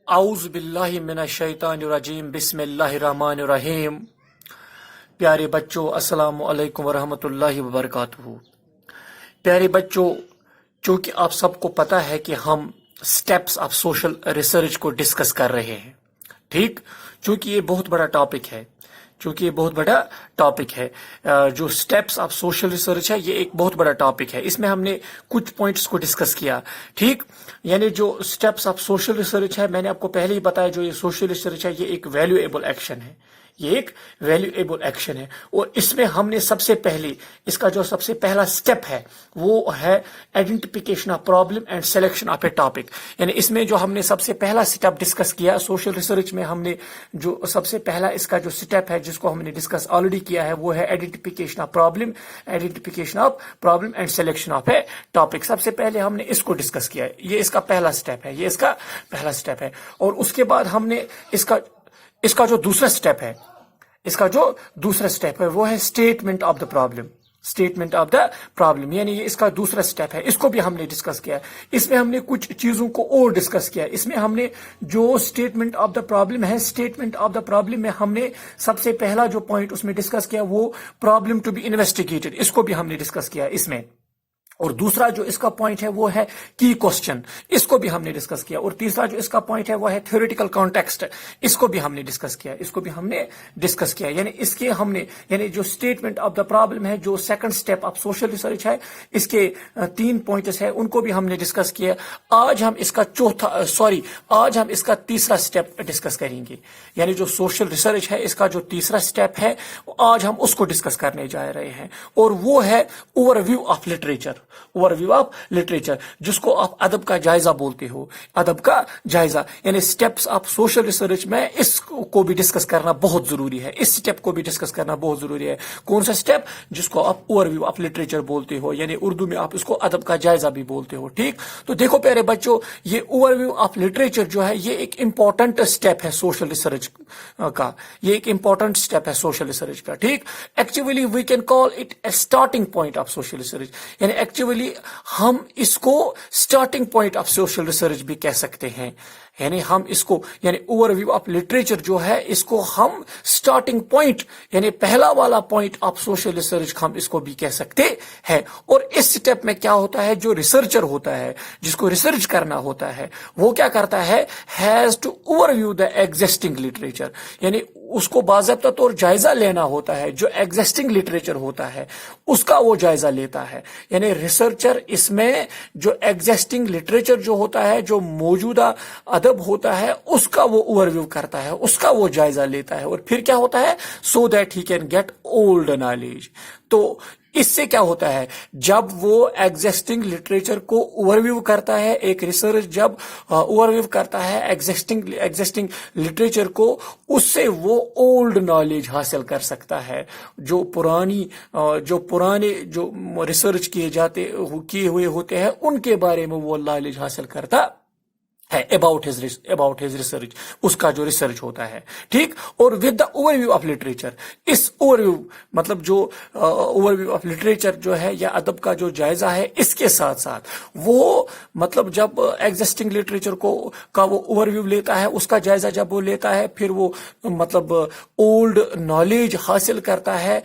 اعوذ باللہ من الشیطان الرجیم بسم اللہ الرحمن الرحیم۔ پیارے بچوں، السلام علیکم ورحمۃ اللہ وبرکاتہ۔ پیارے بچوں، چونکہ آپ سب کو پتہ ہے کہ ہم سٹیپس آف سوشل ریسرچ کو ڈسکس کر رہے ہیں، ٹھیک؟ چونکہ یہ بہت بڑا ٹاپک ہے، جو سٹیپس آف سوشل ریسرچ ہے یہ ایک بہت بڑا ٹاپک ہے۔ اس میں ہم نے کچھ پوائنٹس کو ڈسکس کیا، ٹھیک؟ یعنی جو سٹیپس آف سوشل ریسرچ ہے، میں نے آپ کو پہلے ہی بتایا، جو یہ سوشل ریسرچ ہے یہ ایک ویلیویبل ایکشن ہے، اور اس میں ہم نے سب سے پہلے اس کا جو سب سے پہلا سٹیپ ہے وہ ہے identification of problem and selection of a topic. یعنی اس میں جو ہم نے سب سے پہلا سٹیپ ڈسکس کیا سوشل ریسرچ میں، ہم نے جو سب سے پہلا اس کا جو سٹیپ ہے جس کو ہم نے ڈسکس آلریڈی کیا ہے وہ ہے identification of problem and selection of a topic. سب سے پہلے ہم نے اس کو ڈسکس کیا، یہ اس کا پہلا سٹیپ ہے، اور اس کے بعد ہم نے اس کا جو دوسرا سٹیپ ہے وہ ہے اسٹیٹمنٹ آف دا پرابلم، یعنی یہ اس کا دوسرا سٹیپ ہے، اس کو بھی ہم نے ڈسکس کیا۔ اس میں ہم نے کچھ چیزوں کو اور ڈسکس کیا۔ اس میں ہم نے جو اسٹیٹمنٹ آف دا پرابلم میں ہم نے سب سے پہلا جو پوائنٹ اس میں ڈسکس کیا وہ پرابلم ٹو بی انویسٹیگیٹڈ، اس کو بھی ہم نے ڈسکس کیا اس میں۔ اور دوسرا جو اس کا پوائنٹ ہے وہ ہے کی کوسچن، اس کو بھی ہم نے ڈسکس کیا۔ اور تیسرا جو اس کا پوائنٹ ہے وہ ہے تھیوریٹیکل کانٹیکسٹ، اس کو بھی ہم نے ڈسکس کیا۔ یعنی اس کے یعنی جو اسٹیٹمنٹ آف دا پرابلم ہے، جو second step of social research ہے، اس کے 3 پوائنٹس ہے، ان کو بھی ہم نے ڈسکس کیا۔ آج ہم اس کا تیسرا سٹیپ ڈسکس کریں گے، یعنی جو سوشل ریسرچ ہے اس کا جو تیسرا سٹیپ ہے آج ہم اس کو ڈسکس کرنے جا رہے ہیں، اور وہ ہے اوور ویو آف لٹریچر، جس کو آپ ادب کا جائزہ بولتے ہو، یعنی سٹیپس آف سوشل ریسرچ میں اس کو بھی ڈسکس کرنا بہت ضروری ہے، اس سٹیپ کو بھی ڈسکس کرنا بہت ضروری ہے۔ کون سا سٹیپ؟ جس کو آپ اوور ویو آف لٹریچر بولتے ہو، یعنی اردو میں آپ اس کو ادب کا جائزہ بھی بولتے ہو، ٹھیک؟ تو دیکھو پیارے بچوں، یہ اوور ویو آف لٹریچر جو ہے یہ ایک امپورٹنٹ سٹیپ ہے سوشل ریسرچ کا، ٹھیک؟ Actually we can call it a starting point of social research, یعنی ایکچولی ہم اس کو starting point of social research بھی کہہ سکتے ہیں۔ یعنی ہم اس کو اوور ویو آف لٹریچر جو ہے اس کو ہم اسٹارٹنگ پوائنٹ، یعنی پہلا والا پوائنٹ آف سوشل ریسرچ ہم اس کو بھی کہہ سکتے ہیں۔ اور اس سٹیپ میں کیا ہوتا ہے، جو ریسرچر ہوتا ہے، جس کو ریسرچ کرنا ہوتا ہے، وہ کیا کرتا ہے، has to overview the existing literature, یعنی اس کو باضابطہ طور جائزہ لینا ہوتا ہے، جو ایگزسٹنگ لٹریچر ہوتا ہے اس کا وہ جائزہ لیتا ہے۔ یعنی ریسرچر اس میں جو ایگزسٹنگ لٹریچر جو ہوتا ہے، جو موجودہ ادب ہوتا ہے، اس کا وہ اوور ویو کرتا ہے، اس کا وہ جائزہ لیتا ہے، اور پھر کیا ہوتا ہے، so that he can get old knowledge. تو اس سے کیا ہوتا ہے، جب وہ ایگزسٹنگ لٹریچر کو اوور ویو کرتا ہے، ایک ریسرچ جب اوور ویو کرتا ہے ایگزسٹنگ لٹریچر کو، اس سے وہ اولڈ نالج حاصل کر سکتا ہے، جو پرانے جو ریسرچ کیے ہوئے ہوتے ہیں ان کے بارے میں وہ نالج حاصل کرتا ہے about his research، اس کا جو ریسرچ ہوتا ہے، ٹھیک؟ اور with the overview of literature, اس اوور ویو مطلب جو اوور ویو آف لٹریچر جو ہے یا ادب کا جو جائزہ ہے، اس کے ساتھ ساتھ وہ مطلب جب ایگزسٹنگ لٹریچر کا وہ اوور ویو لیتا ہے، اس کا جائزہ جب وہ لیتا ہے، پھر وہ مطلب اولڈ نالج حاصل کرتا ہے،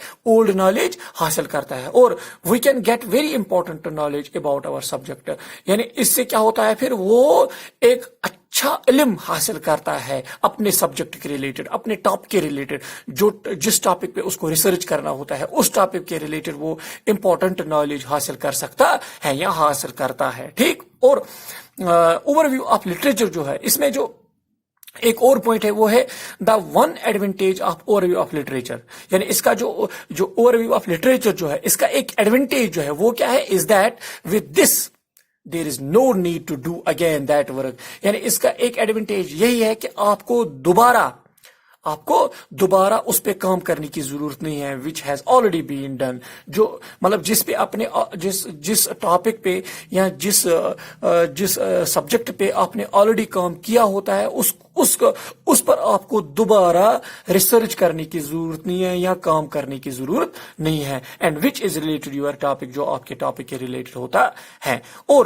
اور we can get very important knowledge about our subject, یعنی اس سے کیا ہوتا ہے، پھر وہ ایک اچھا علم حاصل کرتا ہے اپنے سبجیکٹ کے ریلیٹڈ، اپنے ٹاپک کے ریلیٹڈ، جس ٹاپک پہ اس کو ریسرچ کرنا ہوتا ہے اس ٹاپک کے ریلیٹڈ وہ امپورٹنٹ نالج حاصل کر سکتا ہے یا حاصل کرتا ہے، ٹھیک؟ اور اوور ویو آف لٹریچر جو ہے، اس میں جو ایک اور پوائنٹ ہے وہ ہے the one advantage of overview of literature, یعنی اس کا جو اوور ویو آف لٹریچر جو ہے اس کا ایک ایڈوانٹیج جو ہے وہ کیا ہے، is that with this there is no need to do again that work، یعنی اس کا ایک ایڈوانٹیج یہی ہے کہ آپ کو دوبارہ اس پہ کام کرنے کی ضرورت نہیں ہے، which has already been done، جو مطلب جس پہ آپ نے جس ٹاپک پہ یا جس سبجیکٹ پہ آپ نے آلریڈی کام کیا ہوتا ہے اس پر آپ کو دوبارہ ریسرچ کرنے کی ضرورت نہیں ہے یا کام کرنے کی ضرورت نہیں ہے، and which is related your topic, جو آپ کے ٹاپک کے ریلیٹڈ ہوتا ہے۔ اور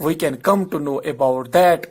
we can come to know about that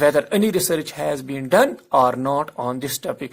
whether any research has been done or not on this topic,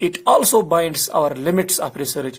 It also binds our limits of research,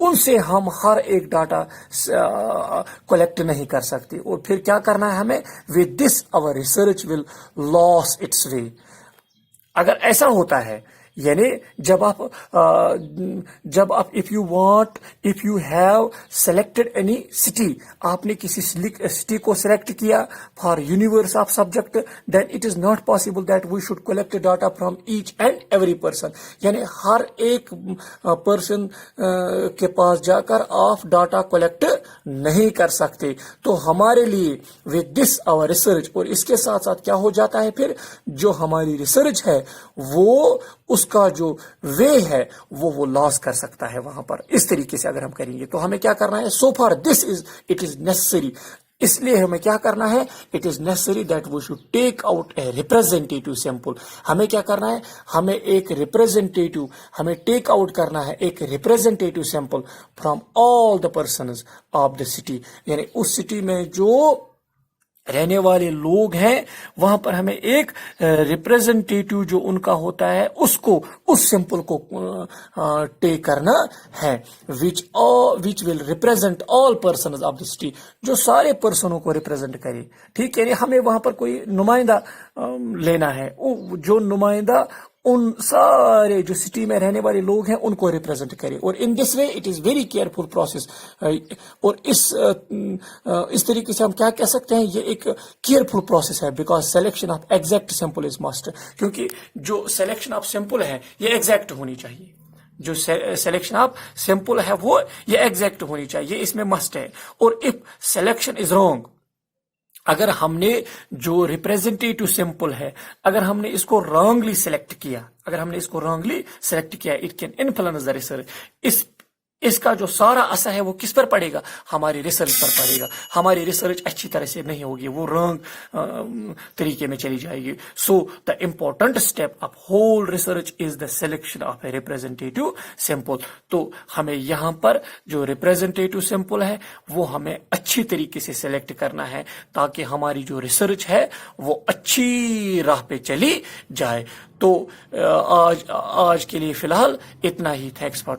ان سے ہم ہر ایک ڈاٹا کلیکٹ نہیں کر سکتے، اور پھر کیا کرنا ہے ہمیں، with this our research will lose its way۔ اگر ایسا ہوتا ہے، یعنی جب آپ if you have selected any city، آپ نے کسی سٹی کو سلیکٹ کیا for universe of subject، then it is not possible that we should collect data from each and every person، یعنی ہر ایک پرسن کے پاس جا کر آپ ڈاٹا کلیکٹ نہیں کر سکتے۔ تو ہمارے لیے with this our research، اور اس کے ساتھ ساتھ کیا ہو جاتا ہے پھر، جو ہماری ریسرچ ہے وہ اس کا جو وے ہے وہ لاس کر سکتا ہے وہاں پر۔ اس طریقے سے اگر ہم کریں گے تو ہمیں کیا کرنا ہے، so far it is necessary، اس لیے ہمیں کیا کرنا ہے، it is necessary that we should take out a representative sample۔ ہمیں کیا کرنا ہے، ہمیں ایک ریپرزینٹیٹیو، ہمیں ٹیک آؤٹ کرنا ہے ایک representative sample from all the persons of the city, یعنی اس سٹی میں جو رہنے والے لوگ ہیں وہاں پر ہمیں ایک ریپرزینٹیٹیو جو ان کا ہوتا ہے اس سیمپل کو ٹیک کرنا ہے، which will represent all persons of the city، جو سارے پرسنوں کو ریپرزینٹ کرے، ٹھیک ہے، یعنی ہمیں وہاں پر کوئی نمائندہ لینا ہے، جو نمائندہ ان سارے جو سٹی میں رہنے والے لوگ ہیں ان کو ریپرزینٹ کرے، اور in this way it is very careful process, اور اس طریقے سے ہم کیا کہہ سکتے ہیں، یہ ایک کیئرفل پروسیس ہے، because selection of exact sample is must, کیونکہ جو سلیکشن آف سیمپل ہے یہ ایگزیکٹ ہونی چاہیے، جو سلیکشن آف سیمپل ہے وہ یہ ایگزیکٹ ہونی چاہیے، اس میں مسٹ ہے، اور اف سلیکشن از رانگ، اگر ہم نے جو ریپرزینٹیٹیو سیمپل ہے اگر ہم نے اس کو رانگلی سلیکٹ کیا، it can influence the research, اس کا جو سارا اثر ہے وہ کس پر پڑے گا، ہماری ریسرچ پر پڑے گا، ہماری ریسرچ اچھی طرح سے نہیں ہوگی، وہ رانگ طریقے میں چلی جائے گی۔ So the important step of whole research is the selection of a representative sample. تو ہمیں یہاں پر جو ریپرزینٹیٹیو سیمپل ہے وہ ہمیں اچھی طریقے سے سلیکٹ کرنا ہے تاکہ ہماری جو ریسرچ ہے وہ اچھی راہ پہ چلی جائے۔ تو آج کے لیے فی الحال اتنا ہی، تھینکس فار